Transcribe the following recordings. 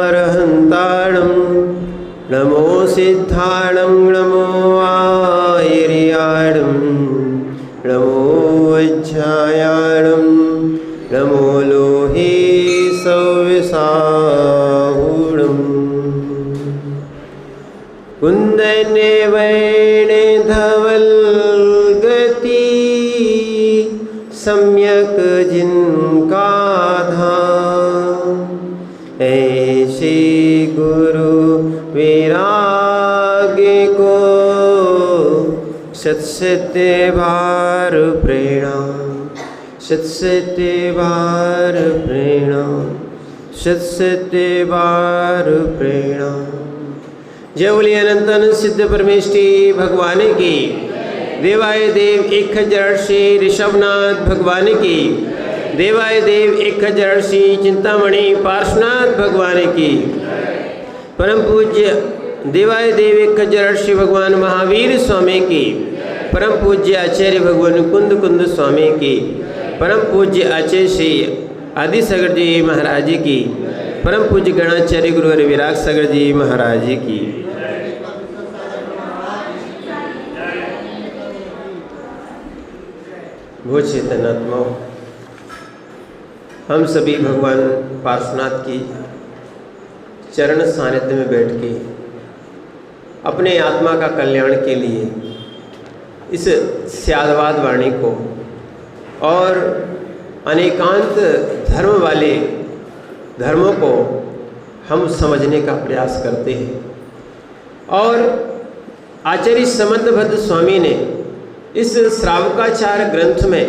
अरहन्ताणं नमो सिद्धाणं नमो आयर्याणं नमो वज्रायाणं नमो लोहे सव्यसाहूणं कुन्दने वैणे धवलगति सम्यक जिनका धाम ऐसे गुरु वैराग्य को सत्सत्य बार प्रणाम सत्सत्य बार प्रणाम सत्सत्य बार प्रणाम। जय बोलिए अनंत अनंत सिद्ध परमेष्टि भगवान की। देवाय देव 1008 ऋषभनाथ भगवान की। देवाय देव 1008 चिंतामणि पार्श्वनाथ भगवान की। परम पूज्य देवाय देव 1008 भगवान महावीर स्वामी की। परम पूज्य आचार्य भगवान कुंद कुंद स्वामी की। परम पूज्य आचार्य श्री आदि सागर जी महाराज की। परम पूज्य गणाचार्य गुरुवर विराग सागर जी महाराज की। वो चेतनात्मा हम सभी भगवान पार्श्वनाथ की चरण सानिध्य में बैठ के अपने आत्मा का कल्याण के लिए इस स्यादवाद वाणी को और अनेकांत धर्म वाले धर्मों को हम समझने का प्रयास करते हैं। और आचार्य समंतभद्र स्वामी ने इस श्रावकाचार ग्रंथ में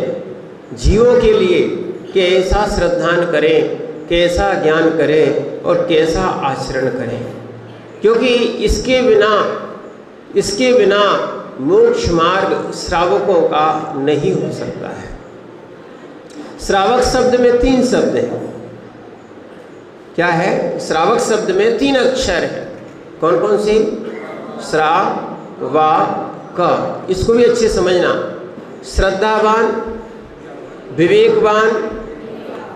जीवों के लिए कैसा श्रद्धान करें, कैसा ज्ञान करें और कैसा आचरण करें, क्योंकि इसके बिना मोक्ष मार्ग श्रावकों का नहीं हो सकता है। श्रावक शब्द में 3 शब्द हैं। क्या है? श्रावक शब्द में 3 अक्षर है। कौन कौन सी? श्रा वा क। इसको भी अच्छे समझना। श्रद्धावान, विवेकवान,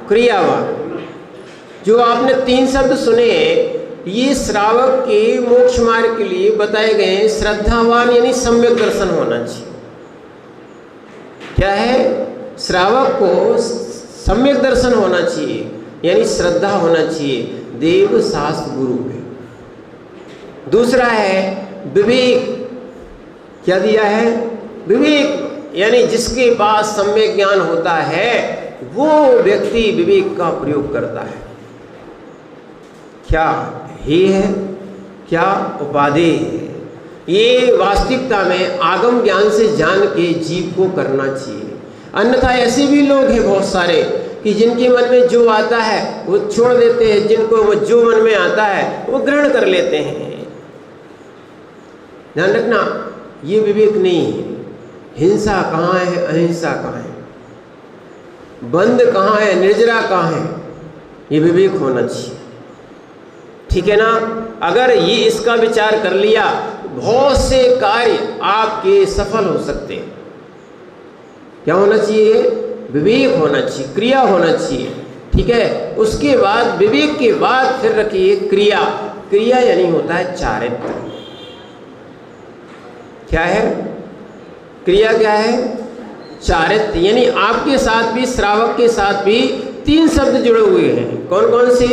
क्रियावान। जो आपने 3 शब्द सुने ये श्रावक के मोक्ष मार्ग के लिए बताए गए हैं। श्रद्धावान यानी सम्यक दर्शन होना चाहिए। क्या है? श्रावक को सम्यक दर्शन होना चाहिए यानी श्रद्धा होना चाहिए देव शास्त्र गुरु में। दूसरा है विवेक। क्या दिया है? विवेक यानी जिसके पास सम्यक ज्ञान होता है वो व्यक्ति विवेक का प्रयोग करता है। क्या ही है? क्या उपाधि है? ये वास्तविकता में आगम ज्ञान से जान के जीव को करना चाहिए। अन्यथा ऐसे भी लोग हैं बहुत सारे कि जिनके मन में जो आता है वो छोड़ देते हैं, जिनको वो जो मन में आता है वो ग्रहण कर लेते हैं। ध्यान रखना, ये विवेक नहीं है। हिंसा कहाँ है, अहिंसा कहाँ है, बंद कहाँ है, निर्जरा कहाँ है, ये विवेक होना चाहिए। ठीक है ना? अगर ये इसका विचार कर लिया बहुत से कार्य आपके सफल हो सकते हैं। क्या होना चाहिए? विवेक होना चाहिए, क्रिया होना चाहिए। ठीक है? उसके बाद विवेक के बाद फिर रखिए क्रिया। क्रिया यानी होता है चारित्र। क्या है? क्रिया क्या है? चारित्र। यानी आपके साथ भी, श्रावक के साथ भी 3 शब्द जुड़े हुए हैं। कौन कौन से?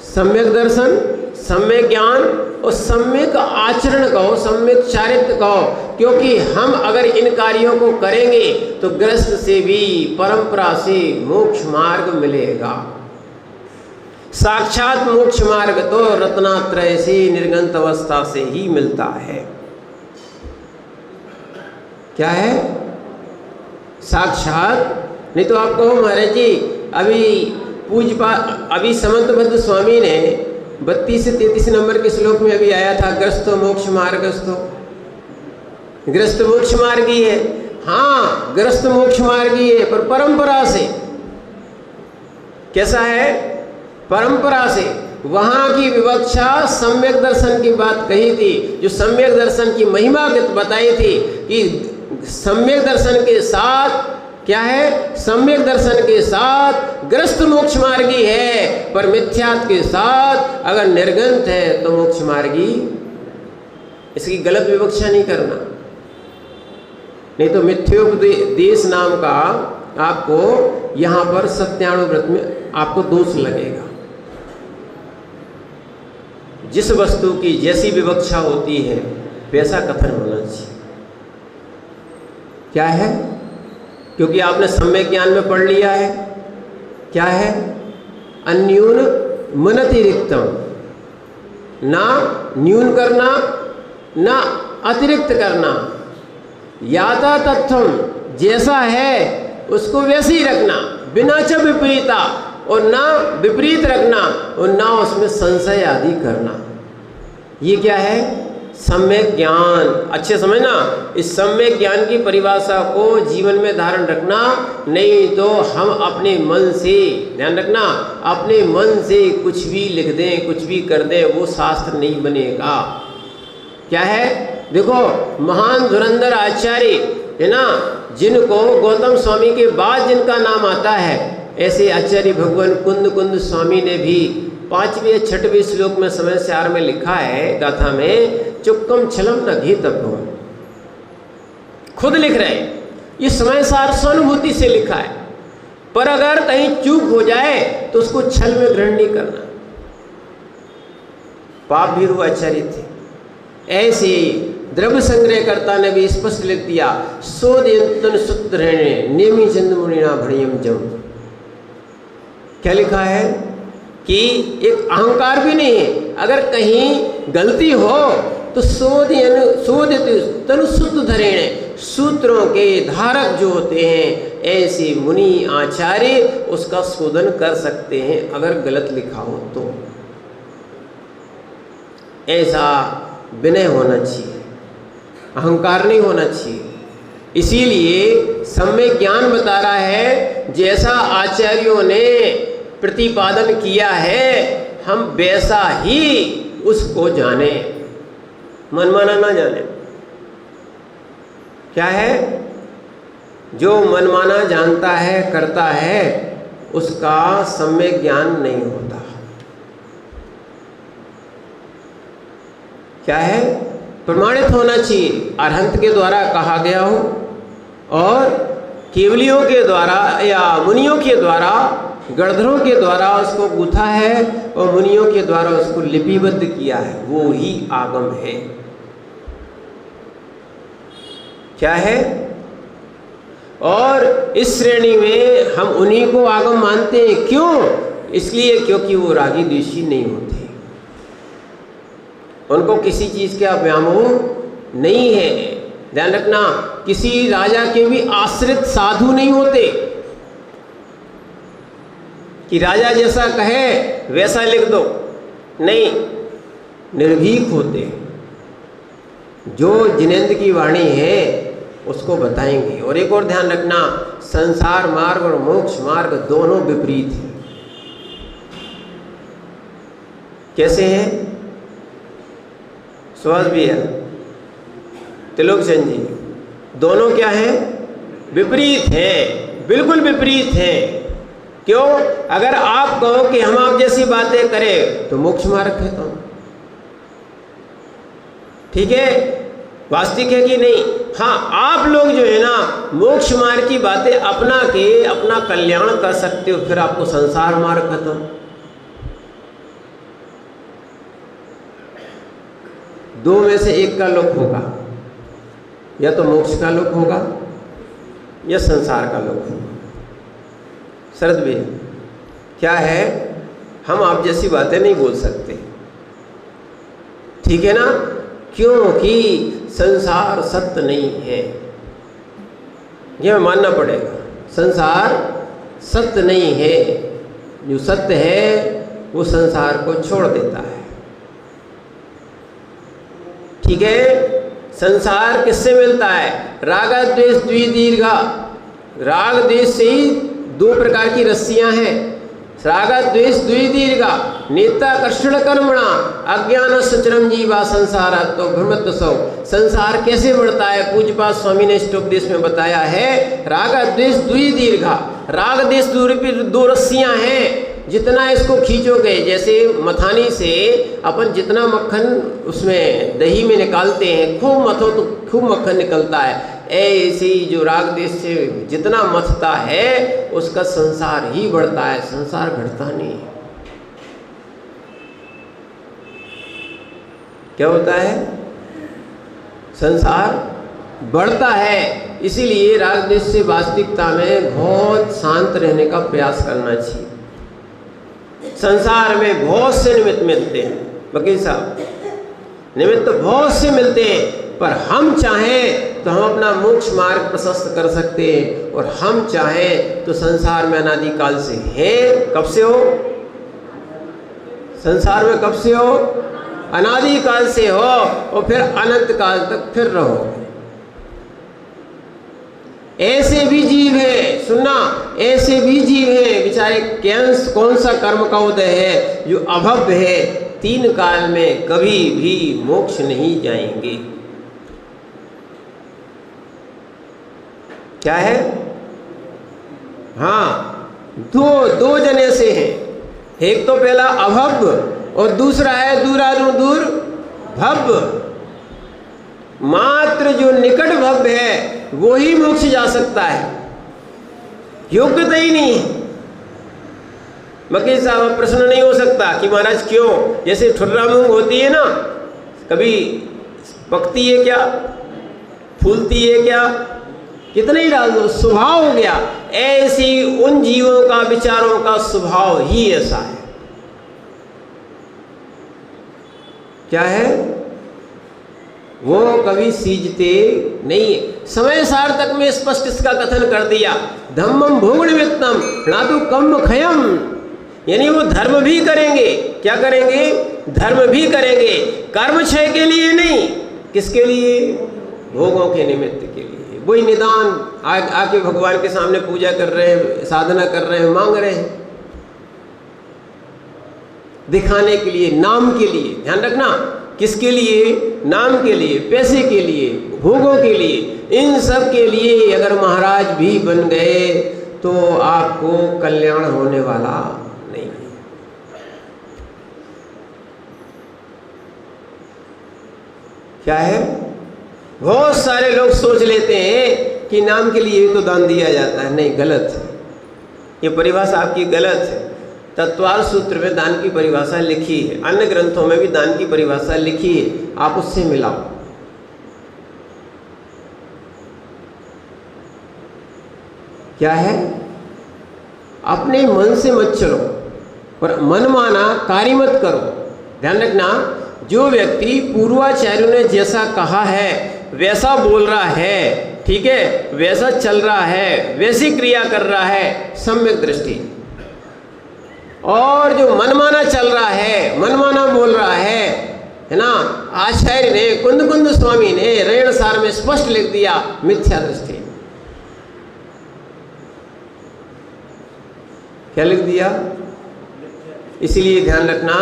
सम्यक दर्शन, सम्यक ज्ञान और सम्यक आचरण कहो, सम्यक चारित्र कहो। क्योंकि हम अगर इन कार्यों को करेंगे तो ग्रस्त से भी परंपरा से मोक्ष मार्ग मिलेगा। साक्षात मोक्ष मार्ग तो रत्नात्रय से, निर्गंत अवस्था से ही मिलता है। क्या है? साक्षात। नहीं तो आप कहो महाराज जी अभी समंतभद्र स्वामी ने 32 से 33 नंबर के श्लोक में अभी आया था, ग्रस्तो मोक्ष मार्गस्थो। ग्रस्त मोक्ष मार्गी है। हाँ, ग्रस्त मोक्ष मार्गी है, पर परंपरा से। कैसा है? परंपरा से। वहां की विवक्षा सम्यक दर्शन की बात कही थी, जो सम्यक दर्शन की महिमा बताई थी कि सम्यक दर्शन के साथ क्या है? सम्यक दर्शन के साथ ग्रस्त मोक्ष मार्गी है, पर मिथ्यात्व के साथ अगर निर्गंत है तो मोक्ष मार्गी। इसकी गलत विवक्षा नहीं करना, नहीं तो मिथ्योपदेश नाम का आपको यहाँ पर सत्यानुव्रत में आपको दोष लगेगा। जिस वस्तु की जैसी विवक्षा होती है वैसा कथन होना चाहिए। क्या है? क्योंकि आपने सम्यक ज्ञान में पढ़ लिया है, क्या है? अन्यून मनतिरिक्तम, ना न्यून करना ना अतिरिक्त करना, याता तत्वम, जैसा है उसको वैसे ही रखना, बिना च विपरीता, और ना विपरीत रखना और ना उसमें संशय आदि करना। ये क्या है? सम्यक ज्ञान। अच्छे समझना, इस सम्यक ज्ञान की परिभाषा को जीवन में धारण रखना, नहीं तो हम अपने मन से, ध्यान रखना, अपने मन से कुछ भी लिख दें, कुछ भी कर दें, वो शास्त्र नहीं बनेगा। क्या है? देखो, महान धुरंधर आचार्य है ना, जिनको गौतम स्वामी के बाद जिनका नाम आता है, ऐसे आचार्य भगवान कुंद स्वामी ने भी 5वें 6वें श्लोक में समय सार में लिखा है, गाथा में, चुक्कम छलम न घी तत्व, खुद लिख रहे हैं। ये समय सार स्वानुभूति से लिखा है, पर अगर कहीं चूक हो जाए तो उसको छल में ग्रहण नहीं करना। पाप भीरु आचार्य थे। ऐसे द्रव्य संग्रहकर्ता ने भी स्पष्ट लिख दिया, सोदयंतन सूत्रहणे नेमी चंद मुनिना भणियम जम। क्या लिखा है कि एक अहंकार भी नहीं है, अगर कहीं गलती हो तो तनु शुद्ध धरेणे, सूत्रों के धारक जो होते हैं ऐसे मुनि आचार्य उसका शोधन कर सकते हैं अगर गलत लिखा हो तो। ऐसा विनय होना चाहिए, अहंकार नहीं होना चाहिए। इसीलिए सम्यक ज्ञान बता रहा है, जैसा आचार्यों ने प्रतिपादन किया है हम वैसा ही उसको जाने, मनमाना ना जाने। क्या है? जो मनमाना जानता है, करता है, उसका सम्यक ज्ञान नहीं होता। क्या है? प्रमाणित होना चाहिए, अरहंत के द्वारा कहा गया हो और केवलियों के द्वारा या मुनियों के द्वारा, गणधरों के द्वारा उसको गूथा है और मुनियों के द्वारा उसको लिपिबद्ध किया है, वो ही आगम है। क्या है? और इस श्रेणी में हम उन्हीं को आगम मानते हैं। क्यों? इसलिए क्योंकि वो रागी द्वेषी नहीं होते, उनको किसी चीज का व्यामोह नहीं है। ध्यान रखना, किसी राजा के भी आश्रित साधु नहीं होते कि राजा जैसा कहे वैसा लिख दो, नहीं, निर्भीक होते, जो जिनेंद्र की वाणी है उसको बताएंगे। और एक और ध्यान रखना, संसार मार्ग और मोक्ष मार्ग दोनों विपरीत हैं। कैसे हैं? सुभाष भैया, त्रिलोकचंद जी, दोनों क्या हैं? विपरीत हैं, बिल्कुल विपरीत हैं। क्यों? अगर आप कहो कि हम आप जैसी बातें करें तो मोक्ष मार्ग है, तो ठीक है, वास्तविक है कि नहीं? हाँ, आप लोग जो है ना मोक्ष मार्ग की बातें अपना के अपना कल्याण कर सकते हो, फिर आपको संसार मार्ग खत्म। दो में से एक का लोक होगा, या तो मोक्ष का लोक होगा या संसार का लोक होगा। शरद भैया, क्या है? हम आप जैसी बातें नहीं बोल सकते, ठीक है ना? क्योंकि संसार सत्य नहीं है, यह मानना पड़ेगा। संसार सत्य नहीं है, जो सत्य है वो संसार को छोड़ देता है। ठीक है? संसार किससे मिलता है? राग द्वेष द्विदीर्घा, राग द्वेष से ही दो प्रकार की रस्सियां हैं। राग द्वेष द्विदीर्घा नेता कर्षण कर्मणा अज्ञान सचरम जीवा संसार तो भ्रमत्व सौ। संसार कैसे बढ़ता है? पूज्यपाद स्वामी ने इष्टोपदेश में बताया है, राग द्वेष द्विदीर्घा। राग द्वेष दो रस्सियां हैं, जितना इसको खींचोगे, जैसे मथानी से अपन जितना मक्खन उसमें दही में निकालते हैं, खूब मथो तो खूब मक्खन निकलता है, ऐसे ही जो राग द्वेष से जितना मथता है उसका संसार ही बढ़ता है, संसार घटता नहीं। क्या होता है? संसार बढ़ता है। इसीलिए राग द्वेष से वास्तविकता में बहुत शांत रहने का प्रयास करना चाहिए। संसार में बहुत से निमित्त मिलते हैं वकील साहब, निमित्त तो बहुत से मिलते हैं, पर हम चाहें तो हम अपना मोक्ष मार्ग प्रशस्त कर सकते हैं, और हम चाहें तो संसार में अनादिकाल से हैं। कब से हो? संसार में कब से हो? अनादिकाल से हो, और फिर अनंत काल तक फिर रहो। ऐसे भी जीव है, सुनना, ऐसे भी जीव है बेचारे, कौन सा कर्म का उदय है जो अभव्य है, 3 काल में कभी भी मोक्ष नहीं जाएंगे। क्या है? हाँ, दो जने से हैं। एक तो पहला अभव्य और दूसरा है दूरानु दूर भव्य। मात्र जो निकट भव्य है वो ही मोक्ष जा सकता है, योग्यता ही नहीं है। वकील साहब प्रश्न नहीं हो सकता कि महाराज क्यों? जैसे ठुर्रा मूंग होती है ना, कभी पकती है क्या, फूलती है क्या, कितना ही डाल दो, स्वभाव हो गया। ऐसी उन जीवों का, विचारों का स्वभाव ही ऐसा है। क्या है? वो कभी सीजते नहीं है। समय सार्थक में स्पष्ट इसका कथन कर दिया, धम्मम भोग निमित्तम नातु कम खयम, यानी वो धर्म भी करेंगे। क्या करेंगे? धर्म भी करेंगे, कर्म क्षय के लिए नहीं। किसके लिए? भोगों के निमित्त के लिए। वही निदान आके भगवान के सामने पूजा कर रहे हैं, साधना कर रहे हैं, मांग रहे हैं, दिखाने के लिए, नाम के लिए। ध्यान रखना, किसके लिए? नाम के लिए, पैसे के लिए, भोगों के लिए। इन सब के लिए अगर महाराज भी बन गए तो आपको कल्याण होने वाला नहीं है। क्या है? बहुत सारे लोग सोच लेते हैं कि नाम के लिए तो दान दिया जाता है। नहीं, गलत है। ये परिभाषा आपकी गलत है। तत्वार सूत्र में दान की परिभाषा लिखी है, अन्य ग्रंथों में भी दान की परिभाषा लिखी है, आप उससे मिलाओ। क्या है? अपने मन से मत चलो और मनमाना कार्य मत करो। ध्यान रखना, जो व्यक्ति पूर्वाचार्यों ने जैसा कहा है वैसा बोल रहा है, ठीक है, वैसा चल रहा है, वैसी क्रिया कर रहा है, सम्यक दृष्टि। और जो मनमाना चल रहा है, मनमाना बोल रहा है ना, आचार्य ने, कुंद स्वामी ने रेणसार में स्पष्ट लिख दिया, मिथ्या दृष्टि। क्या लिख दिया? इसीलिए ध्यान रखना,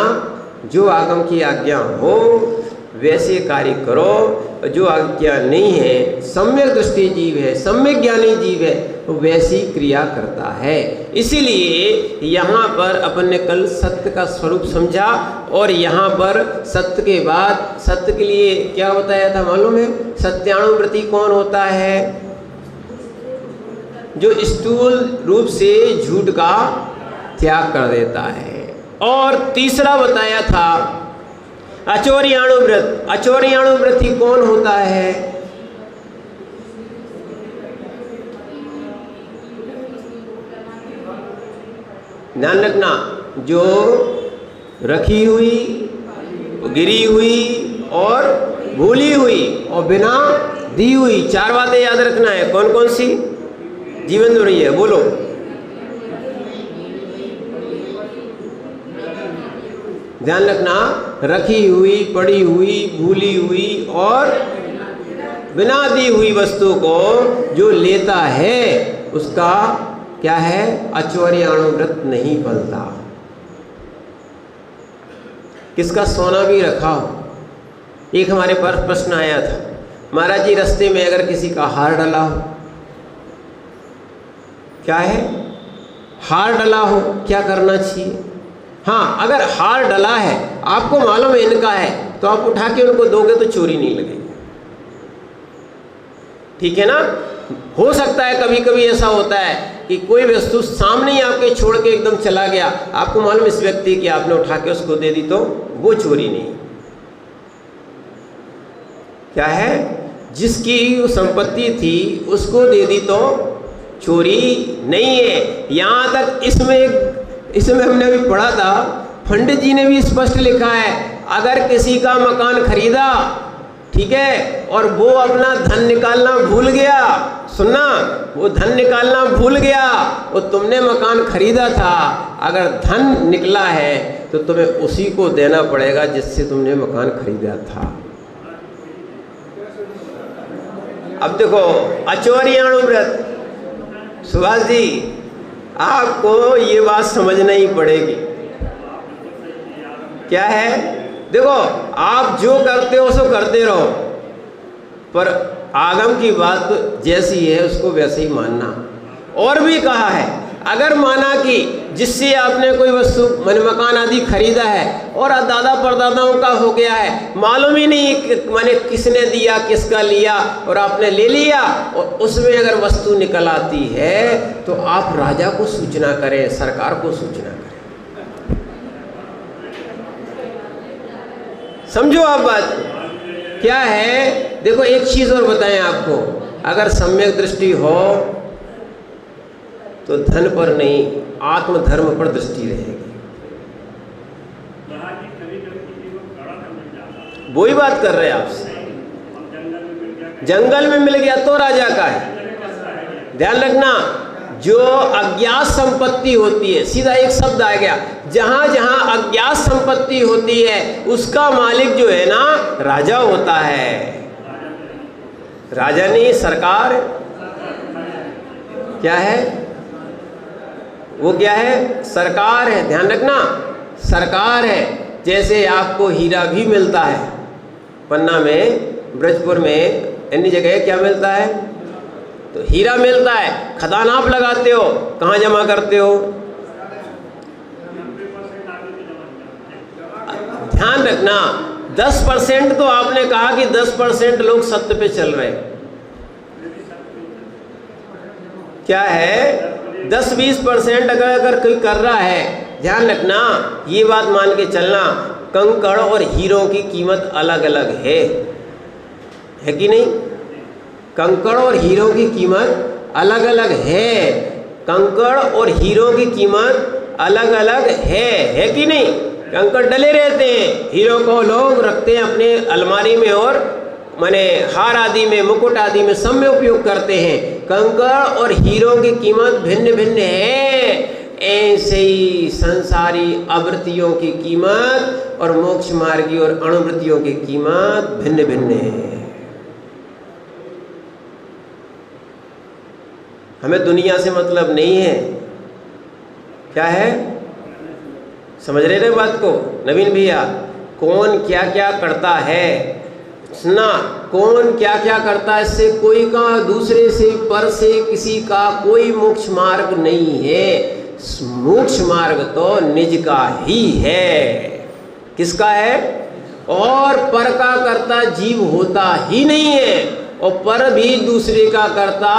जो आगम की आज्ञा हो वैसे कार्य करो, जो आज्ञा नहीं है, सम्यक दृष्टि जीव है, सम्यक ज्ञानी जीव है, तो वैसी क्रिया करता है। इसीलिए यहाँ पर अपन ने कल सत्य का स्वरूप समझा, और यहाँ पर सत्य के बाद सत्य के लिए क्या बताया था मालूम है? सत्यानुवृत्ति कौन होता है? जो स्थूल रूप से झूठ का त्याग कर देता है। और तीसरा बताया था अचौर्याणुव्रत। अचौर्याणुव्रति कौन होता है? ध्यान रखना, जो रखी हुई, गिरी हुई और भूली हुई और बिना दी हुई, 4 बातें याद रखना है। कौन कौन सी? जीवन हो रही है, बोलो। ध्यान रखना, रखी हुई, पड़ी हुई, भूली हुई और बिना दी हुई वस्तु को जो लेता है उसका क्या है, अचौरियाणु व्रत नहीं फलता। किसका सोना भी रखा हो। एक हमारे पास प्रश्न आया था, महाराज जी रास्ते में अगर किसी का हार डला हो, क्या है, हार डला हो, क्या करना चाहिए? हाँ, अगर हार डला है, आपको मालूम है इनका है, तो आप उठा के उनको दोगे तो चोरी नहीं लगेगी, ठीक है ना। हो सकता है कभी कभी ऐसा होता है कि कोई वस्तु सामने ही आपके छोड़ के एकदम चला गया, आपको मालूम इस व्यक्ति की, आपने उठा के उसको दे दी तो वो चोरी नहीं। क्या है, जिसकी संपत्ति थी उसको दे दी तो चोरी नहीं है। यहाँ तक इसमें हमने अभी पढ़ा था, पंडित जी ने भी स्पष्ट लिखा है, अगर किसी का मकान खरीदा, ठीक है, और वो अपना धन निकालना भूल गया, सुनना, वो धन निकालना भूल गया, और तुमने मकान खरीदा था, अगर धन निकला है तो तुम्हें उसी को देना पड़ेगा जिससे तुमने मकान खरीदा था। अब देखो, अचौरियाणु व्रत, सुभाष जी आपको ये बात समझना ही पड़ेगी। क्या है, देखो आप जो करते हो सो करते रहो, पर आगम की बात जैसी है उसको वैसे ही मानना। और भी कहा है, अगर माना कि जिससे आपने कोई वस्तु माने मकान आदि खरीदा है और दादा परदादाओं का हो गया है, मालूम ही नहीं माने किसने दिया, किसका लिया, और आपने ले लिया, और उसमें अगर वस्तु निकल आती है तो आप राजा को सूचना करें, सरकार को सूचना करें। समझो आप बात क्या है। देखो एक चीज और बताएं आपको, अगर सम्यक दृष्टि हो तो धन पर नहीं, आत्मधर्म पर दृष्टि रहेगी। वही बात कर रहे हैं आपसे, जंगल में मिल गया तो राजा का है। ध्यान रखना, जो अज्ञात संपत्ति होती है, सीधा एक शब्द आ गया, जहां जहां अज्ञात संपत्ति होती है उसका मालिक जो है ना राजा होता है। राजा नहीं, सरकार। क्या है वो, क्या है, सरकार है। ध्यान रखना, सरकार है। जैसे आपको हीरा भी मिलता है, पन्ना में, ब्रजपुर में, अन्य जगह क्या मिलता है, तो हीरा मिलता है। खदान आप लगाते हो, कहाँ जमा करते हो? ध्यान रखना, 10% तो आपने कहा कि 10% लोग सत्य पे चल रहे हैं। क्या है, 10-20% अगर कोई कर रहा है, ध्यान रखना, ये बात मान के चलना, कंकड़ और हीरों की कीमत अलग अलग है कि नहीं? कंकड़ और हीरो की कीमत अलग अलग है। कंकड़ और हीरो की कीमत अलग अलग है कि नहीं? कंकड़ डले रहते हैं, हीरो को लोग रखते हैं अपने अलमारी में और माने हार आदि में, मुकुट आदि में, सब में उपयोग करते हैं। कंकड़ और हीरो की कीमत भिन्न भिन्न है। ऐसे ही संसारी आवृत्तियों की कीमत और मोक्ष मार्गी और अणुवृत्तियों की कीमत भिन्न भिन्न है। हमें दुनिया से मतलब नहीं है। क्या है, समझ रहे ना बात को नवीन भैया? कौन क्या क्या करता है, सुना, कौन क्या क्या करता है, इससे कोई का, दूसरे से, पर से किसी का कोई मोक्ष मार्ग नहीं है। मोक्ष मार्ग तो निज का ही है। किसका है? और पर का कर्ता जीव होता ही नहीं है, और पर भी दूसरे का कर्ता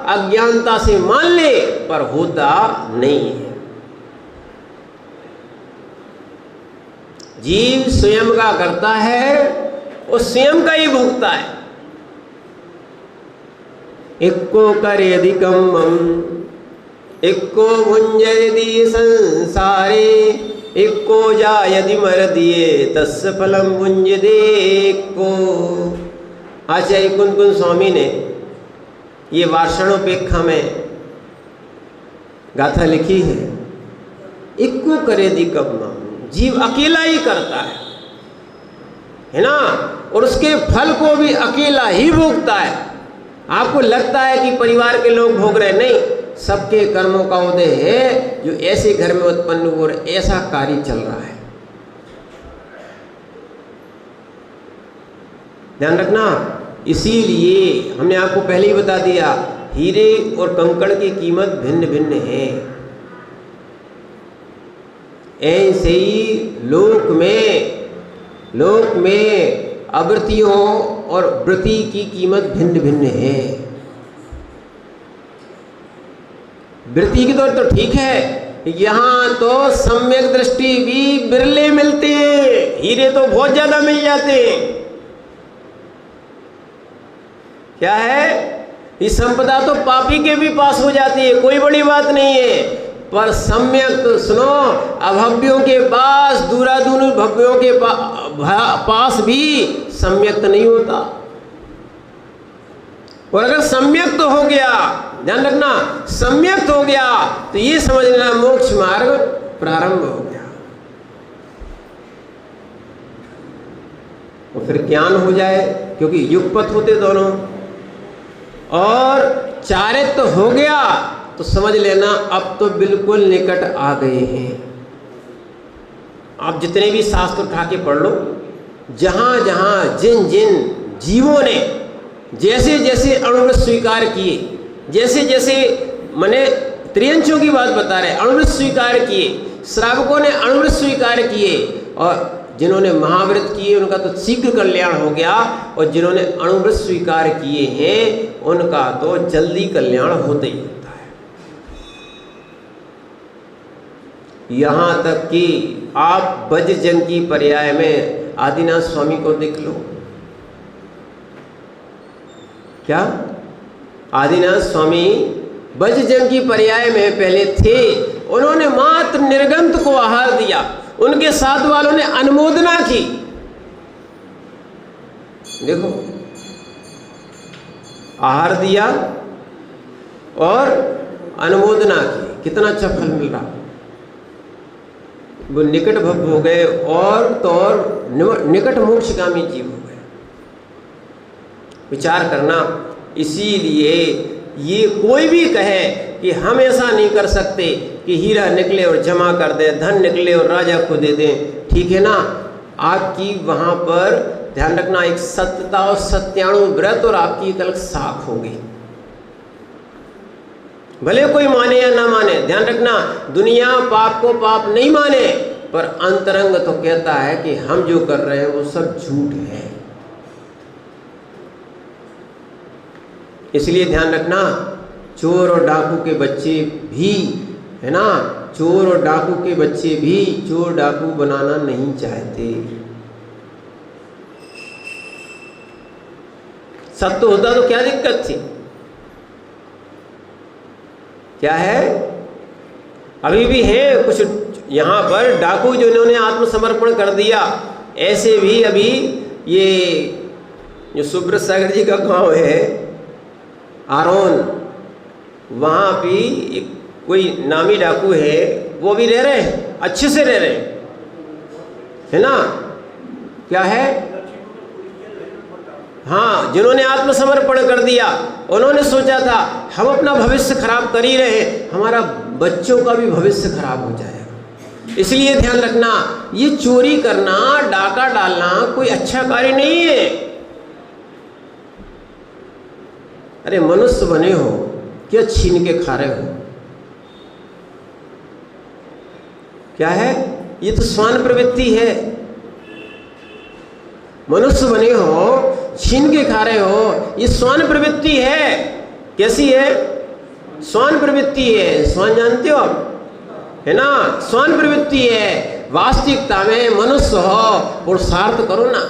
अज्ञानता से मान ले पर होता नहीं है। जीव स्वयं का करता है और स्वयं का ही भोगता है। इक्को करेदिकम इक्को भुंजयदि संसारे इक्को जायदि मरदिये तस्य फलम भुंजदेको। आचार्य कुंद कुंद स्वामी ने ये वार्षणोपेक्षा में गाथा लिखी है। इक्को करेदिकम, जीव अकेला ही करता है ना, और उसके फल को भी अकेला ही भोगता है। आपको लगता है कि परिवार के लोग भोग रहे, नहीं, सबके कर्मों का उदय है जो ऐसे घर में उत्पन्न हुआ और ऐसा कार्य चल रहा है। ध्यान रखना। इसीलिए हमने आपको पहले ही बता दिया, हीरे और कंकड़ की कीमत भिन्न भिन्न है। ऐसे ही लोक में आवृत्तियों और वृत्ति की कीमत भिन्न भिन्न है। वृत्ति की तो ठीक है, यहाँ तो सम्यक दृष्टि भी बिरले मिलते हैं, हीरे तो बहुत ज्यादा मिल जाते हैं। क्या है, ये संपदा तो पापी के भी पास हो जाती है, कोई बड़ी बात नहीं है। पर सम्यक सुनो, अभव्यों के पास, दूरादूर भव्यों के पास भी सम्यक नहीं होता। और अगर सम्यक तो हो गया, ध्यान रखना, सम्यक हो गया तो ये समझ लेना मोक्ष मार्ग प्रारंभ हो गया। और फिर ज्ञान हो जाए, क्योंकि युगपथ होते दोनों, और चारित्व हो गया तो समझ लेना अब तो बिल्कुल निकट आ गए हैं। आप जितने भी शास्त्र उठा के पढ़ लो, जहां जहां जिन जिन जीवों ने जैसे जैसे अणुव्रत स्वीकार किए, जैसे जैसे मने त्रियंचों की बात बता रहे, अणुव्रत स्वीकार किए, श्रावकों ने अणुव्रत स्वीकार किए, और जिन्होंने महाव्रत किए उनका तो शीघ्र कल्याण हो गया, और जिन्होंने अणुव्रत स्वीकार किए हैं उनका तो जल्दी कल्याण होता ही होता है। यहां तक कि आप वज्रजंग की पर्याय में आदिनाथ स्वामी को देख लो। क्या आदिनाथ स्वामी वज्रजंग की पर्याय में पहले थे, उन्होंने मात्र निर्गंत को आहार दिया, उनके साथ वालों ने अनुमोदना की। देखो, आहार दिया और अनुमोदना की, कितना अच्छा फल मिल रहा। वो निकट भव हो गए, और तो और निकट मोक्षगामी जीव हो गए। विचार करना। इसीलिए ये कोई भी कहे कि हम ऐसा नहीं कर सकते कि हीरा निकले और जमा कर दे, धन निकले और राजा को दे दें, ठीक है ना, आपकी वहां पर ध्यान रखना एक सत्यता और सत्याणु व्रत और आपकी एक अलग साख होगी। भले कोई माने या ना माने, ध्यान रखना, दुनिया पाप को पाप नहीं माने, पर अंतरंग तो कहता है कि हम जो कर रहे हैं वो सब झूठ है। इसलिए ध्यान रखना, चोर और डाकू के बच्चे भी, है ना, चोर और डाकू के बच्चे भी चोर डाकू बनाना नहीं चाहते। सत्य होता तो क्या दिक्कत थी? क्या है, अभी भी है कुछ यहाँ पर डाकू जिन्होंने आत्मसमर्पण कर दिया। ऐसे भी अभी ये जो सुब्रत सागर जी का गांव है आरोन, वहाँ भी एक कोई नामी डाकू है, वो भी रह रहे हैं, अच्छे से रह रहे हैं, है ना। क्या है, हाँ, जिन्होंने आत्मसमर्पण कर दिया, उन्होंने सोचा था हम अपना भविष्य खराब कर ही रहे हैं, हमारा बच्चों का भी भविष्य खराब हो जाएगा। इसलिए ध्यान रखना, ये चोरी करना, डाका डालना कोई अच्छा कार्य नहीं है। अरे मनुष्य बने हो, क्या छीन के खा रहे हो? क्या है, ये तो स्वान प्रवृत्ति है। मनुष्य बने हो, छीन के खा रहे हो, ये स्वान प्रवृत्ति है। कैसी है? स्वान प्रवृत्ति है। स्वान जानते हो आप, है ना, स्वान प्रवृत्ति है। वास्तविकता में मनुष्य हो, पुरुषार्थ करो ना।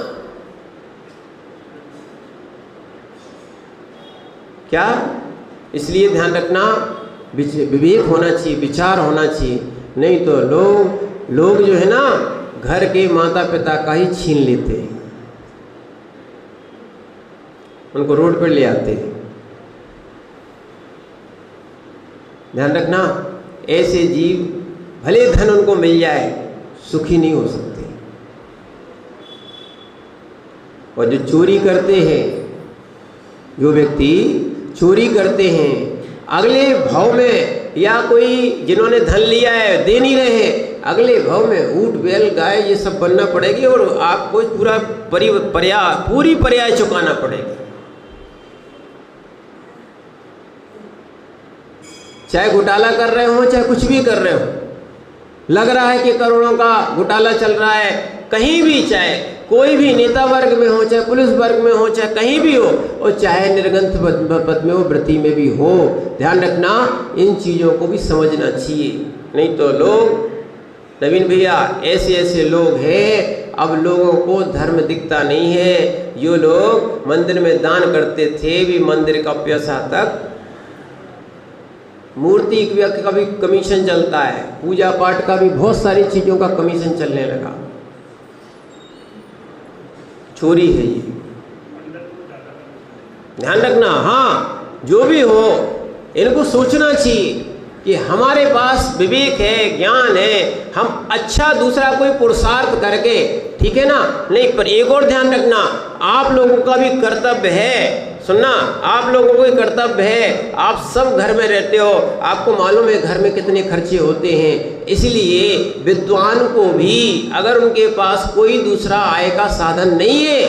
क्या? इसलिए ध्यान रखना, विवेक होना चाहिए, विचार होना चाहिए, नहीं तो लोग जो है ना, घर के माता पिता का ही छीन लेते हैं, उनको रोड पर ले आते हैं। ध्यान रखना, ऐसे जीव भले धन उनको मिल जाए, सुखी नहीं हो सकते। और जो चोरी करते हैं, जो व्यक्ति चोरी करते हैं, अगले भाव में, या कोई जिन्होंने धन लिया है दे नहीं रहे, अगले भाव में ऊंट बैल गाय ये सब बनना पड़ेगी और आपको पूरी पर्याय चुकाना पड़ेगी। चाहे घोटाला कर रहे हो, चाहे कुछ भी कर रहे हो, लग रहा है कि करोड़ों का घोटाला चल रहा है, कहीं भी, चाहे कोई भी नेता वर्ग में हो, चाहे पुलिस वर्ग में हो, चाहे कहीं भी हो, और चाहे निर्ग्रंथ पद में हो, व्रती में भी हो, ध्यान रखना इन चीज़ों को भी समझना चाहिए। नहीं तो लोग, नवीन भैया, ऐसे ऐसे लोग हैं, अब लोगों को धर्म दिखता नहीं है। जो लोग मंदिर में दान करते थे भी मंदिर का पैसा तक, मूर्ति का भी कमीशन चलता है, पूजा पाठ का भी बहुत सारी चीज़ों का कमीशन चलने लगा। चोरी है ये, ध्यान रखना। हाँ, जो भी हो, इनको सोचना चाहिए कि हमारे पास विवेक है, ज्ञान है, हम अच्छा दूसरा कोई पुरुषार्थ करके, ठीक है ना। नहीं, पर एक और ध्यान रखना, आप लोगों का भी कर्तव्य है, सुनना, आप लोगों को कर्तव्य है, आप सब घर में रहते हो, आपको मालूम है घर में कितने खर्चे होते हैं। इसलिए विद्वान को भी अगर उनके पास कोई दूसरा आय का साधन नहीं है,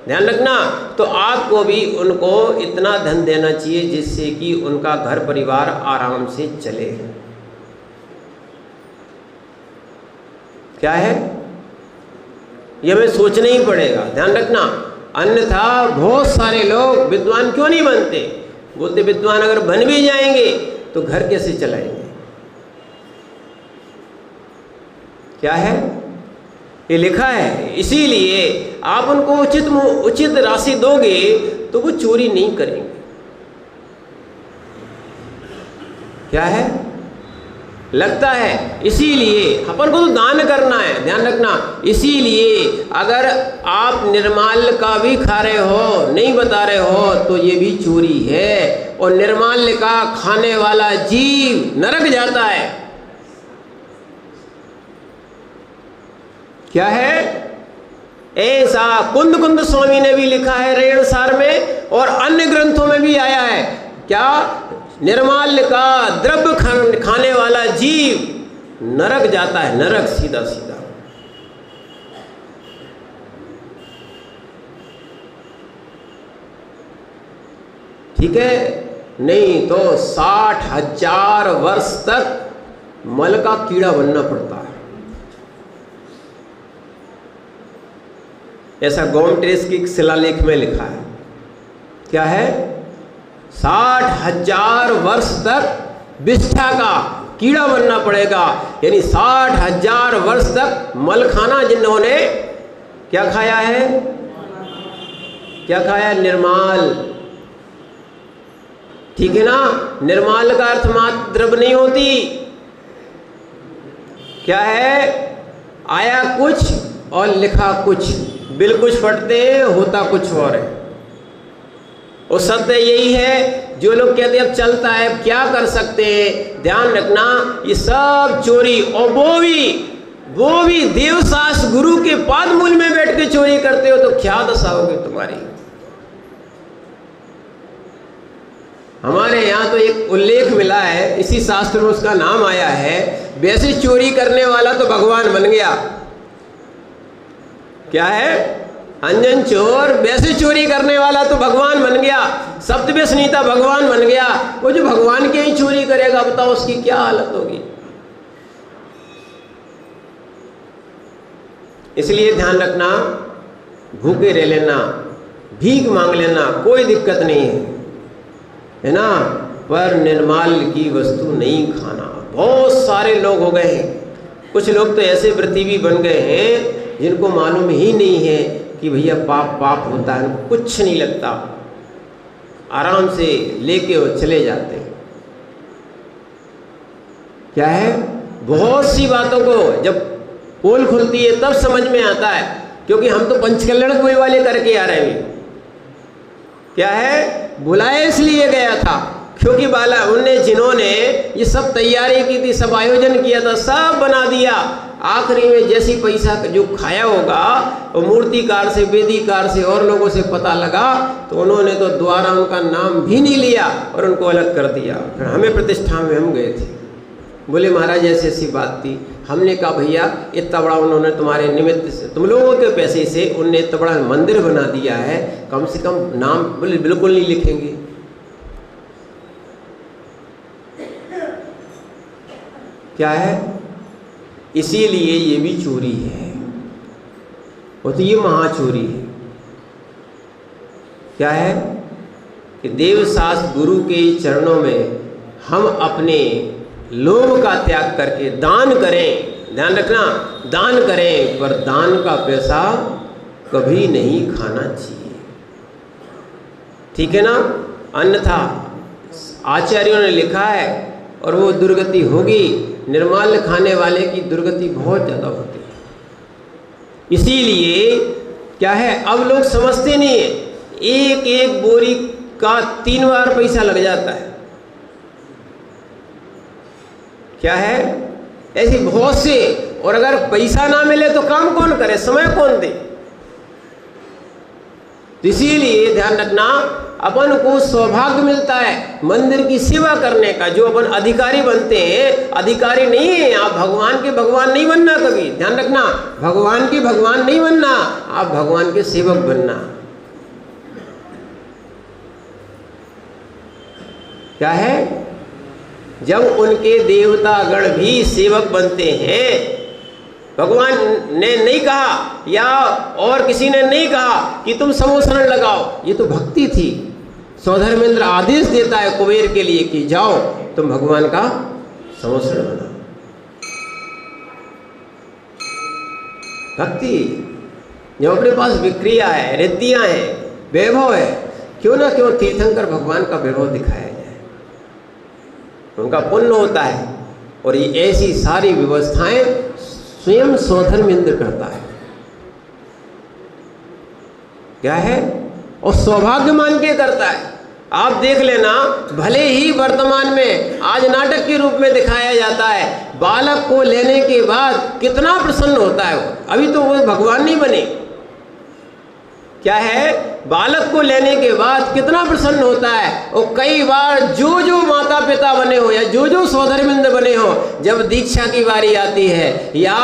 ध्यान रखना, तो आपको भी उनको इतना धन देना चाहिए जिससे कि उनका घर परिवार आराम से चले। क्या है ये हमें सोचना ही पड़ेगा, ध्यान रखना। अन्यथा बहुत सारे लोग विद्वान क्यों नहीं बनते, बोलते विद्वान अगर बन भी जाएंगे तो घर कैसे चलाएंगे। क्या है ये लिखा है, इसीलिए आप उनको उचित राशि दोगे तो वो चोरी नहीं करेंगे। क्या है, लगता है, इसीलिए अपन को तो दान करना है, ध्यान रखना। इसीलिए अगर आप निर्माल्य का भी खा रहे हो, नहीं बता रहे हो, तो ये भी चोरी है। और निर्माल्य का खाने वाला जीव नरक जाता है। क्या है, ऐसा कुंद स्वामी ने भी लिखा है रेणसार में, और अन्य ग्रंथों में भी आया है। क्या, निर्माल्य का द्रव्य खाने वाला जीव नरक जाता है, नरक सीधा सीधा। ठीक है, नहीं तो 60,000 वर्ष तक मल का कीड़ा बनना पड़ता है। ऐसा गौमटेस की शिलालेख में लिखा है। क्या है, 60,000 वर्ष तक विष्ठा का कीड़ा बनना पड़ेगा, यानी 60,000 वर्ष तक मल खाना। जिन्होंने क्या खाया है, क्या खाया, निर्माल। ठीक है ना, निर्माल का अर्थ मात्र द्रव्य नहीं होती। क्या है, आया कुछ और लिखा कुछ, बिल कुछ फटते हैं, होता कुछ और है। और सत्य यही है, जो लोग कहते हैं अब चलता है, अब क्या कर सकते हैं, ध्यान रखना, ये सब चोरी। और वो भी देवशास्त्र गुरु के पाद मूल में बैठ के चोरी करते हो, तो क्या दशा होगी तुम्हारी। हमारे यहाँ तो एक उल्लेख मिला है, इसी शास्त्र में उसका नाम आया है, वैसे चोरी करने वाला तो भगवान बन गया। क्या है, अंजन चोर, वैसे चोरी करने वाला तो भगवान बन गया। सप्तव्यसनीता भगवान बन गया। वो जो भगवान के ही चोरी करेगा, बताओ उसकी क्या हालत होगी। इसलिए ध्यान रखना, भूखे रह लेना, भीख मांग लेना, कोई दिक्कत नहीं है ना, पर निर्माल्य की वस्तु नहीं खाना। बहुत सारे लोग हो गए हैं, कुछ लोग तो ऐसे व्रती भी बन गए हैं जिनको मालूम ही नहीं है कि भैया पाप होता है, कुछ नहीं लगता, आराम से लेके वो चले जाते हैं। क्या है, बहुत सी बातों को जब पोल खुलती है तब समझ में आता है, क्योंकि हम तो पंचकल्याण कोई वाले करके आ रहे हैं। क्या है, बुलाया इसलिए गया था क्योंकि बाला उनने जिन्होंने ये सब तैयारी की थी, सब आयोजन किया था, सब बना दिया। आखिरी में जैसी पैसा जो खाया होगा वो मूर्तिकार से, वेदीकार से और लोगों से पता लगा तो उन्होंने तो द्वारा उनका नाम भी नहीं लिया और उनको अलग कर दिया। फिर हमें प्रतिष्ठा में हम गए थे, बोले महाराज ऐसी ऐसी बात थी। हमने कहा भैया इतना बड़ा उन्होंने तुम्हारे निमित्त से, तुम लोगों के पैसे से उनने इतना बड़ा मंदिर बना दिया है, कम से कम नाम बोले बिल्कुल नहीं लिखेंगे। क्या है? इसीलिए ये भी चोरी है, वो तो ये महाचोरी है। क्या है कि देवशास्त्र गुरु के चरणों में हम अपने लोभ का त्याग करके दान करें। ध्यान रखना, दान करें, पर दान का पैसा कभी नहीं खाना चाहिए, ठीक है ना? अन्यथा आचार्यों ने लिखा है और वो दुर्गति होगी, निर्माल्य खाने वाले की दुर्गति बहुत ज़्यादा होती है। इसीलिए क्या है, अब लोग समझते नहीं है, एक एक बोरी का 3 बार पैसा लग जाता है। क्या है? ऐसी बहुत से, और अगर पैसा ना मिले तो काम कौन करे, समय कौन दे? इसीलिए ध्यान रखना, अपन को सौभाग्य मिलता है मंदिर की सेवा करने का। जो अपन अधिकारी बनते हैं, अधिकारी नहीं है आप, भगवान के भगवान नहीं बनना कभी। ध्यान रखना, भगवान के भगवान नहीं बनना, आप भगवान के सेवक बनना। क्या है? जब उनके देवतागण भी सेवक बनते हैं, भगवान ने नहीं कहा या और किसी ने नहीं कहा कि तुम समोसरण लगाओ, ये तो भक्ति थी। सौधर्मेंद्र आदेश देता है कुबेर के लिए कि जाओ तुम भगवान का समोसरण बनाओ, भक्ति। जब अपने पास विक्रिया है, रिद्धियां हैं, वैभव है, क्यों ना क्यों तीर्थंकर भगवान का वैभव दिखाया जाए, उनका पुण्य होता है। और ये ऐसी सारी व्यवस्थाएं स्वयं सौधर्मेंद्र करता है। क्या है? और सौभाग्य मान के करता है। आप देख लेना, भले ही वर्तमान में आज नाटक के रूप में दिखाया जाता है, बालक को लेने के बाद कितना प्रसन्न होता है वो। अभी तो वो भगवान नहीं बने। क्या है? बालक को लेने के बाद कितना प्रसन्न होता है। और कई बार जो जो माता पिता बने हो या जो जो सौधर्मेंद्र बने हो, जब दीक्षा की बारी आती है या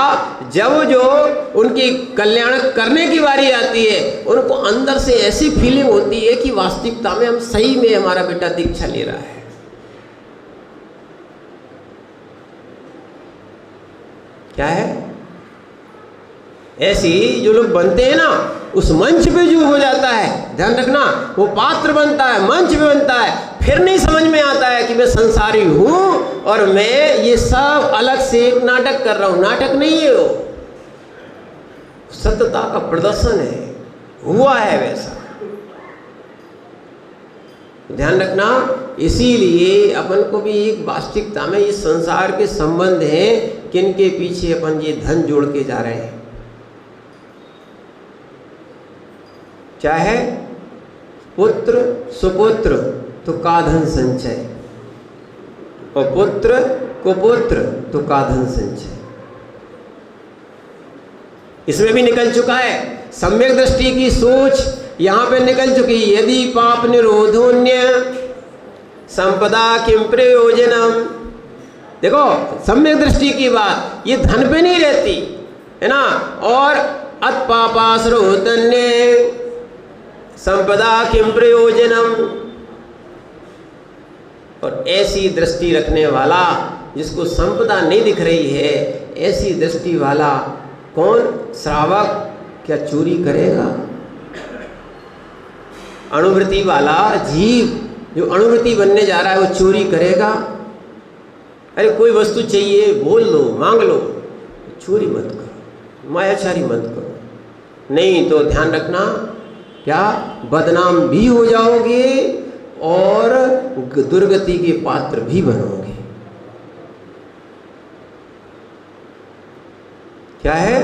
जब जो उनकी कल्याण करने की बारी आती है, उनको अंदर से ऐसी फीलिंग होती है कि वास्तविकता में हम सही में हमारा बेटा दीक्षा ले रहा है। क्या है? ऐसी जो लोग बनते हैं ना, उस मंच पे जो हो जाता है, ध्यान रखना, वो पात्र बनता है, मंच पे बनता है, फिर नहीं समझ में आता है कि मैं संसारी हूं और मैं ये सब अलग से एक नाटक कर रहा हूं। नाटक नहीं है वो, सत्यता का प्रदर्शन है, हुआ है वैसा। ध्यान रखना, इसीलिए अपन को भी एक वास्तविकता में इस संसार के संबंध हैं, किनके पीछे अपन ये धन जोड़ के जा रहे हैं। चाहे पुत्र सुपुत्र तो का धन संचय, और पुत्र कुपुत्र तो का धन संचय। इसमें भी निकल चुका है, सम्यक दृष्टि की सोच यहां पे निकल चुकी। यदि पाप निरोधोन्य संपदा किम प्रयोजनम। देखो, सम्यक दृष्टि की बात ये धन पे नहीं रहती है ना। और अत पापासरोधन्य संपदा किम प्रयोजनम। और ऐसी दृष्टि रखने वाला जिसको संपदा नहीं दिख रही है, ऐसी दृष्टि वाला कौन? श्रावक। क्या चोरी करेगा? अणुवृत्ति वाला जीव जो अणुवृत्ति बनने जा रहा है, वो चोरी करेगा? अरे कोई वस्तु चाहिए, बोल लो, मांग लो, चोरी मत करो, मायाचारी मत करो। नहीं तो ध्यान रखना, क्या बदनाम भी हो जाओगे और दुर्गति के पात्र भी बनोगे। क्या है?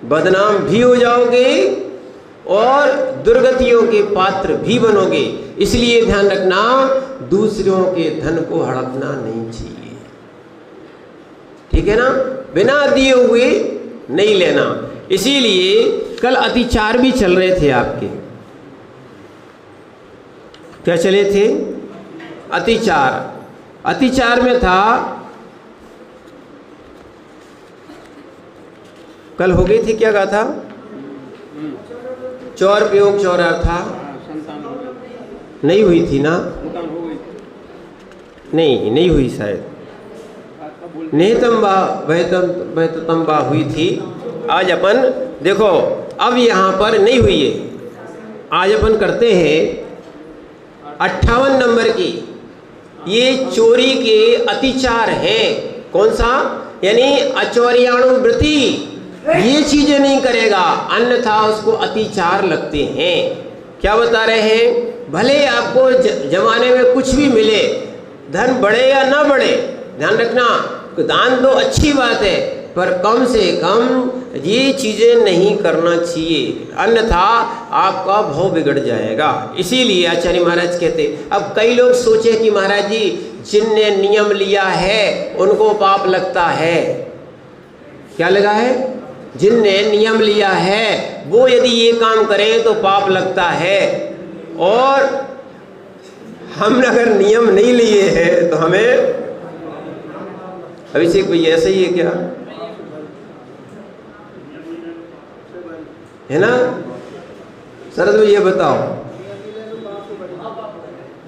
बदनाम भी हो जाओगे और दुर्गतियों के पात्र भी बनोगे। इसलिए ध्यान रखना, दूसरों के धन को हड़पना नहीं चाहिए। ठीक है ना, बिना दिए हुए नहीं लेना। इसीलिए कल अतिचार भी चल रहे थे आपके, क्या चले थे? अतिचार। अतिचार में था, कल हो गई थी, क्या कहा था? चौर प्रयोग चौरा था, नहीं हुई थी ना? नहीं हुई शायद। नेतम्बा वहतम्बा हुई थी। आज अपन देखो, अब यहाँ पर नहीं हुई है। आज अपन करते हैं 58 नंबर की। ये चोरी के अतिचार हैं। कौन सा? यानी अचौरियाणुवृत्ति, ये चीजें नहीं करेगा, अन्यथा उसको अतिचार लगते हैं। क्या बता रहे हैं? भले आपको जमाने में कुछ भी मिले, धन बढ़े या ना बढ़े, ध्यान रखना, दान तो अच्छी बात है, पर कम से कम ये चीज़ें नहीं करना चाहिए, अन्यथा आपका भाव बिगड़ जाएगा। इसीलिए आचार्य महाराज कहते, अब कई लोग सोचे कि महाराज जी जिनने नियम लिया है उनको पाप लगता है। क्या लगा है? जिनने नियम लिया है वो यदि ये काम करें तो पाप लगता है, और हमने अगर नियम नहीं लिए हैं तो हमें, अभिषेक भैया ऐसा ही है क्या? है ना? शरद भैया बताओ,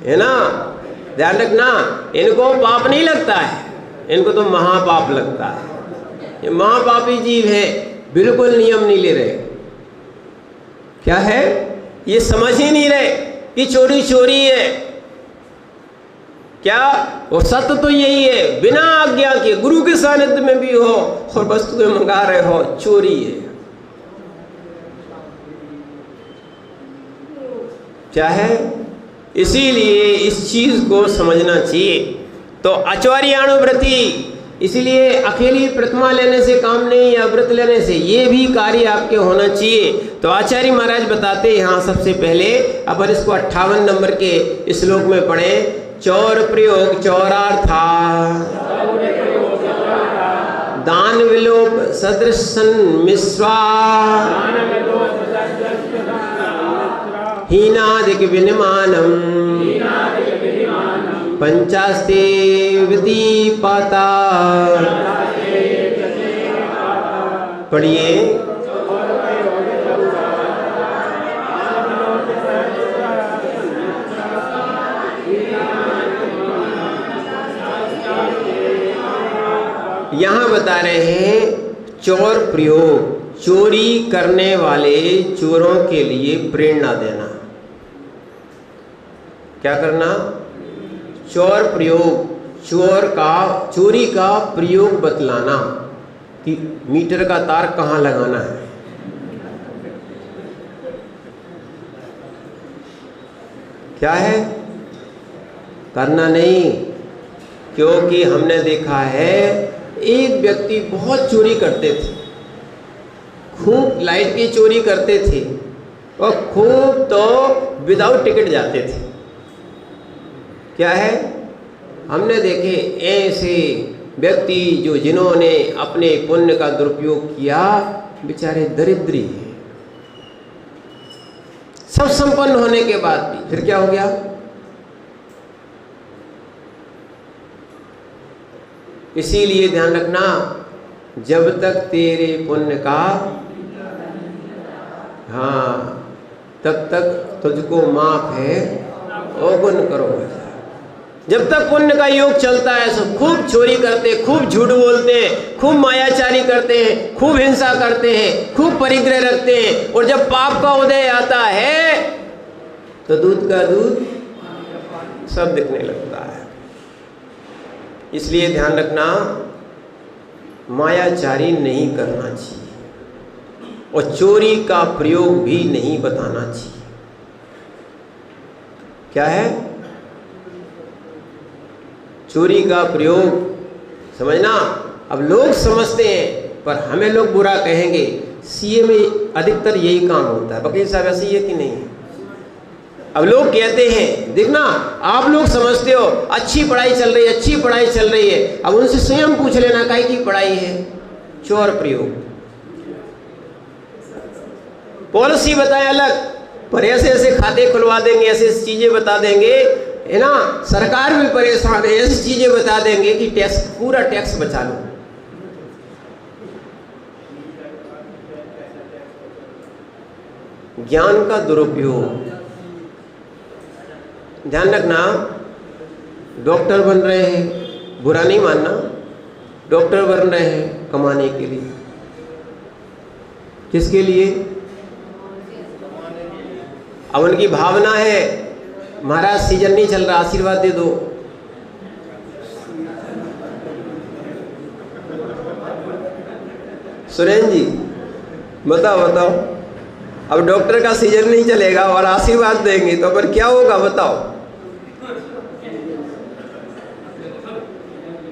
है ना? ध्यान रखना, इनको पाप नहीं लगता है, इनको तो महापाप लगता है। ये महापापी जीव है, बिल्कुल नियम नहीं ले रहे। क्या है? ये समझ ही नहीं रहे कि चोरी चोरी है। क्या? और सत्य तो यही है, बिना आज्ञा के गुरु के सानिध्य में भी हो और वस्तुएं मंगा रहे हो, चोरी है। क्या है? इसीलिए इस चीज को समझना चाहिए। तो अचौरियाणुवृत्ति, इसीलिए अकेली प्रतिमा लेने से काम नहीं, या व्रत लेने से, ये भी कार्य आपके होना चाहिए। तो आचार्य महाराज बताते हैं, यहाँ सबसे पहले अपन इसको 58 नंबर के श्लोक में पढ़े। चौर प्रयोग चौरार्था, दान विलोप सदृशन मिश्रा, हीनादिक विनिमानम, पंचास्ते विधिपाता। पढ़िए। यहाँ बता रहे हैं चौर प्रयोग, चोरी करने वाले चोरों के लिए प्रेरणा देना। क्या करना? चौर प्रयोग, चोरी का प्रयोग बतलाना कि मीटर का तार कहाँ लगाना है। क्या है? करना नहीं, क्योंकि हमने देखा है एक व्यक्ति बहुत चोरी करते थे, खूब लाइट की चोरी करते थे, और खूब तो विदाउट टिकट जाते थे। क्या है? हमने देखे ऐसे व्यक्ति जो जिन्होंने अपने पुण्य का दुरुपयोग किया, बेचारे दरिद्री हैं, सब संपन्न होने के बाद भी फिर क्या हो गया? इसीलिए ध्यान रखना, जब तक तेरे पुण्य का, हाँ, तब तक तुझको माफ है, अवगुण करो। जब तक पुण्य का योग चलता है, सब खूब चोरी करते हैं, खूब झूठ बोलते हैं, खूब मायाचारी करते हैं, खूब हिंसा करते हैं, खूब परिग्रह रखते हैं, और जब पाप का उदय आता है तो दूध का दूध सब दिखने लगता है। इसलिए ध्यान रखना, मायाचारी नहीं करना चाहिए, और चोरी का प्रयोग भी नहीं बताना चाहिए। क्या है? चोरी का प्रयोग समझना। अब लोग समझते हैं, पर हमें लोग बुरा कहेंगे। सीए में अधिकतर यही काम होता है। वकील साहब ऐसे ही है कि नहीं? अब लोग कहते हैं, देखना आप लोग समझते हो अच्छी पढ़ाई चल रही है, अच्छी पढ़ाई चल रही है। अब उनसे स्वयं पूछ लेना काहे की पढ़ाई है। चोर प्रयोग, पॉलिसी बताए अलग, पर ऐसे ऐसे खाते खुलवा देंगे, ऐसे ऐसी चीजें बता देंगे, है ना। सरकार भी परेशान है, ऐसी चीजें बता देंगे कि टैक्स, पूरा टैक्स बचा लो। ज्ञान का दुरुपयोग, ध्यान रखना। डॉक्टर बन रहे हैं, बुरा नहीं मानना, डॉक्टर बन रहे हैं कमाने के लिए। किसके लिए? अब उनकी भावना है महाराज सीजन नहीं चल रहा, आशीर्वाद दे दो। सुरेन जी बताओ बताओ, अब डॉक्टर का सीजन नहीं चलेगा और आशीर्वाद देंगे तो फिर क्या होगा बताओ।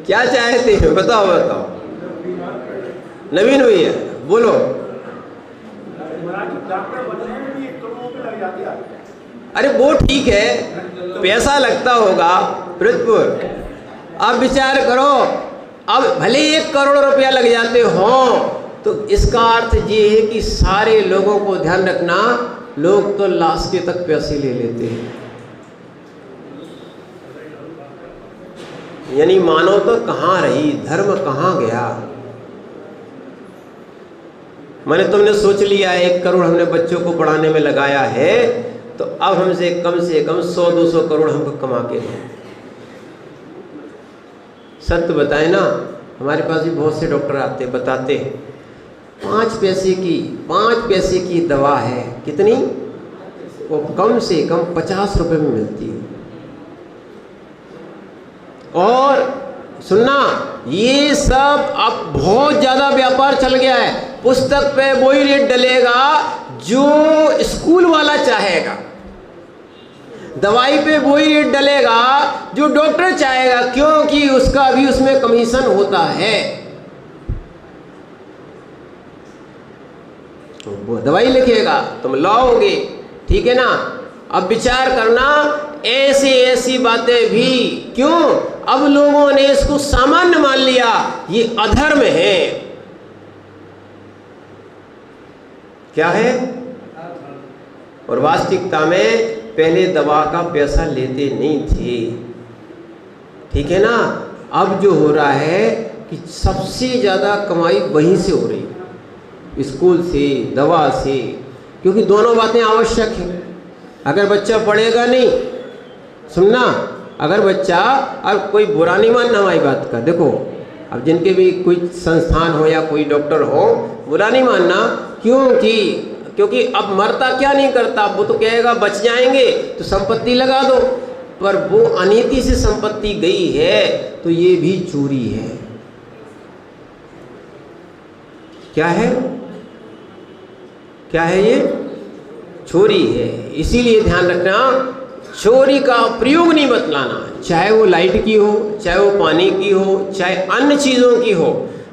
क्या चाहते हैं बताओ बताओ। नवीन भैया बोलो। अरे वो ठीक है, पैसा लगता होगा पृथ्वी। अब विचार करो, अब भले 1 करोड़ रुपया लग जाते हो तो इसका अर्थ ये है कि सारे लोगों को ध्यान रखना, लोग तो लास्ट के तक पैसे ले लेते हैं। यानी मानवता कहाँ रही, धर्म कहाँ गया। मैंने तुमने सोच लिया 1 करोड़ हमने बच्चों को पढ़ाने में लगाया है, तो अब हमसे कम 100-200 करोड़ हमको कमा के दो। सत्य बताए ना, हमारे पास भी बहुत से डॉक्टर आते बताते हैं 5 पैसे की दवा है, कितनी? वो कम से कम 50 रुपए में मिलती है। और सुनना, ये सब अब बहुत ज्यादा व्यापार चल गया है। पुस्तक पे वही रेट डलेगा जो स्कूल वाला चाहेगा, दवाई पे वही रेट डलेगा जो डॉक्टर चाहेगा, क्योंकि उसका भी उसमें कमीशन होता है। तो वो दवाई लिखेगा, तुम लाओगे, ठीक है ना। अब विचार करना, ऐसी बातें भी क्यों? अब लोगों ने इसको सामान्य मान लिया, ये अधर्म है। क्या है? और वास्तविकता में पहले दवा का पैसा लेते नहीं थे, ठीक है ना। अब जो हो रहा है कि सबसे ज़्यादा कमाई वहीं से हो रही है, स्कूल से, दवा से, क्योंकि दोनों बातें आवश्यक हैं। अगर बच्चा पढ़ेगा नहीं, सुनना, अगर बच्चा, अब कोई बुरा नहीं मानना हमारी बात का, देखो अब जिनके भी कोई संस्थान हो या कोई डॉक्टर हो, बुरा नहीं मानना, क्योंकि अब मरता क्या नहीं करता, वो तो कहेगा बच जाएंगे तो संपत्ति लगा दो, पर वो अनीति से संपत्ति गई है तो ये भी चोरी है। क्या है? क्या है ये? चोरी है। इसीलिए ध्यान रखना, चोरी का प्रयोग नहीं बतलाना, चाहे वो लाइट की हो, चाहे वो पानी की हो, चाहे अन्य चीज़ों की हो।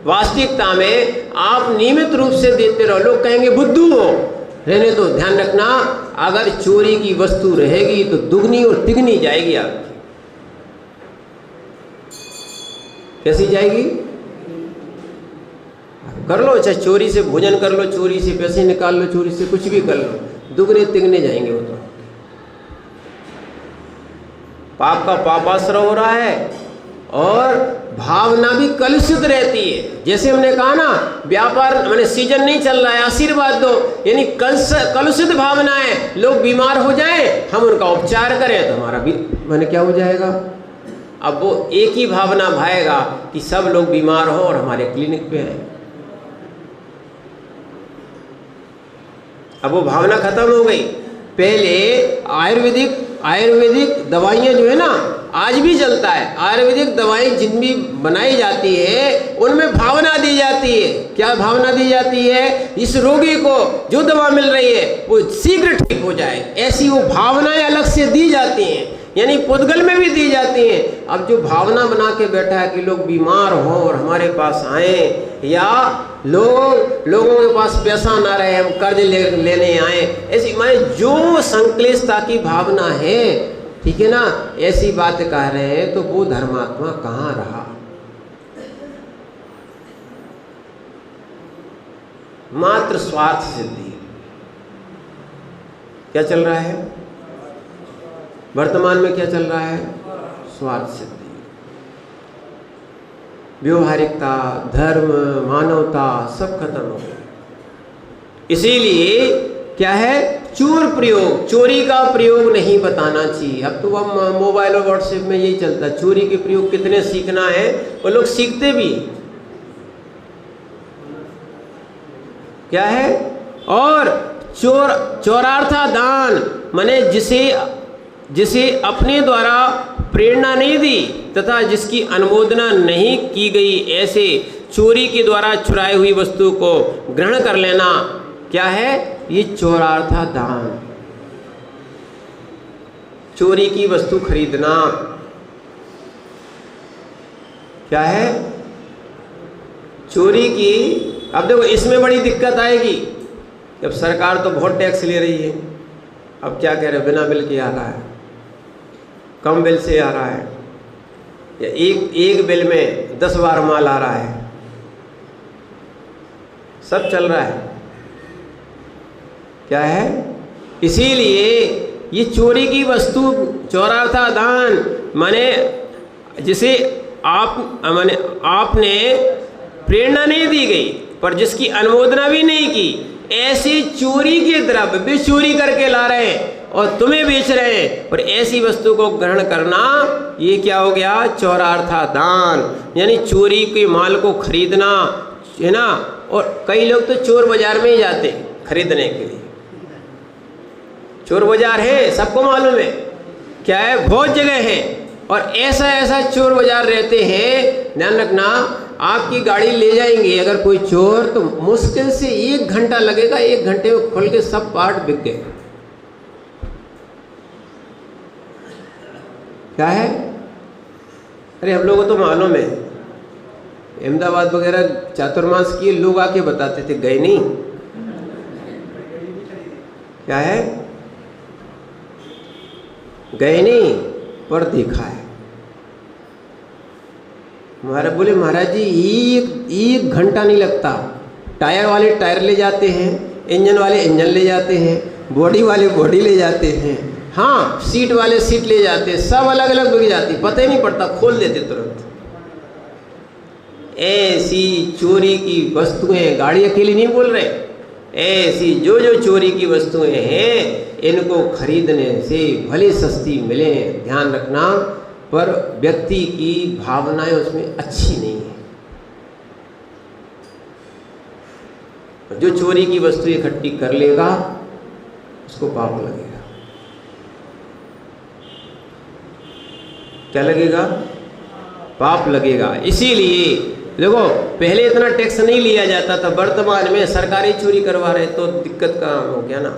वास्तविकता में आप नियमित रूप से देते रहो। लोग कहेंगे बुद्धू हो, रहने दो। ध्यान रखना, अगर चोरी की वस्तु रहेगी तो दुगनी और तिगनी जाएगी आपकी। कैसी जाएगी? कर लो, चाहे चोरी से भोजन कर लो, चोरी से पैसे निकाल लो, चोरी से कुछ भी कर लो, दुगने तिगने जाएंगे वो तो। पाप का पापाश्रय हो रहा है और भावना भी कलुषित रहती है। जैसे हमने कहा ना, व्यापार मैंने सीजन नहीं चल रहा है, आशीर्वाद दो, यानी कलुषित भावनाएं, लोग बीमार हो जाएं, हम उनका उपचार करें तो हमारा भी मैंने क्या हो जाएगा। अब वो एक ही भावना भाएगा कि सब लोग बीमार हो और हमारे क्लिनिक पे आए। अब वो भावना खत्म हो गई। पहले आयुर्वेदिक दवाइयाँ जो है ना, आज भी चलता है, आयुर्वेदिक दवाएं जिन भी बनाई जाती है उनमें भावना दी जाती है। क्या भावना दी जाती है? इस रोगी को जो दवा मिल रही है वो शीघ्र ठीक हो जाए, ऐसी वो भावनाएं अलग से दी जाती हैं। यानी पुद्गल में भी दी जाती हैं। अब जो भावना बना के बैठा है कि लोग बीमार हों और हमारे पास आए, या लोगों के पास पैसा ना रहे, हम कर्ज लेने आए, ऐसी मैं जो संक्लिष्टता की भावना है, ठीक है ना, ऐसी बात कह रहे हैं, तो वो धर्मात्मा कहाँ रहा? मात्र स्वार्थ सिद्धि। क्या चल रहा है वर्तमान में? क्या चल रहा है? स्वार्थ सिद्धि। व्यवहारिकता, धर्म, मानवता सब खत्म हो गई। इसीलिए क्या है? चोर प्रयोग, चोरी का प्रयोग नहीं बताना चाहिए। अब तो हम मोबाइल और व्हाट्सएप में यही चलता है, चोरी के प्रयोग कितने सीखना है, वो लोग सीखते भी क्या है। और चोरार्था दान माने जिसे अपने द्वारा प्रेरणा नहीं दी तथा जिसकी अनुमोदना नहीं की गई, ऐसे चोरी के द्वारा चुराई हुई वस्तु को ग्रहण कर लेना क्या है? ये चोरार्था दान। चोरी की वस्तु खरीदना क्या है? चोरी की। अब देखो इसमें बड़ी दिक्कत आएगी। अब सरकार तो बहुत टैक्स ले रही है, अब क्या कह रहे हो, बिना बिल के आ रहा है, कम बिल से आ रहा है, या एक बिल में 10 बार माल आ रहा है, सब चल रहा है। क्या है? इसीलिए ये चोरी की वस्तु, चोरार्था दान माने जिसे आपने प्रेरणा नहीं दी गई पर जिसकी अनुमोदना भी नहीं की, ऐसी चोरी के द्रव्य भी चोरी करके ला रहे हैं और तुम्हें बेच रहे हैं, और ऐसी वस्तु को ग्रहण करना, ये क्या हो गया? चोरार्था दान। यानी चोरी के माल को खरीदना है ना। और कई लोग तो चोर बाजार में ही जाते हैं खरीदने के लिए। चोर बाजार है, सबको मालूम है क्या है, बहुत जगह है। और ऐसा चोर बाजार रहते हैं, ध्यान रखना, आपकी गाड़ी ले जाएंगे अगर कोई चोर, तो मुश्किल से 1 घंटा लगेगा, 1 घंटे में खोल के सब पार्ट बिक गए। क्या है? अरे हम लोगों को तो मालूम है, अहमदाबाद वगैरह चातुर्मास किए लोग आके बताते थे, गए नहीं। क्या है? गए नहीं पर देखा है। महाराज बोले, महाराज जी एक घंटा नहीं लगता। टायर वाले टायर ले जाते हैं, इंजन वाले इंजन ले जाते हैं, बॉडी वाले बॉडी ले जाते हैं, हाँ सीट वाले सीट ले जाते हैं, सब अलग अलग बिक जाती, पता ही नहीं पड़ता, खोल देते तुरंत। ऐसी चोरी की वस्तुएं, गाड़ी अकेली नहीं बोल रहे, ऐसी जो चोरी की वस्तुएं हैं, इनको खरीदने से भले सस्ती मिले, ध्यान रखना, पर व्यक्ति की भावनाएं उसमें अच्छी नहीं है। जो चोरी की वस्तु इकट्ठी कर लेगा उसको पाप लगेगा। क्या लगेगा? पाप लगेगा। इसीलिए देखो, पहले इतना टैक्स नहीं लिया जाता था, वर्तमान में सरकारी चोरी करवा रहे तो दिक्कत का हो गया ना।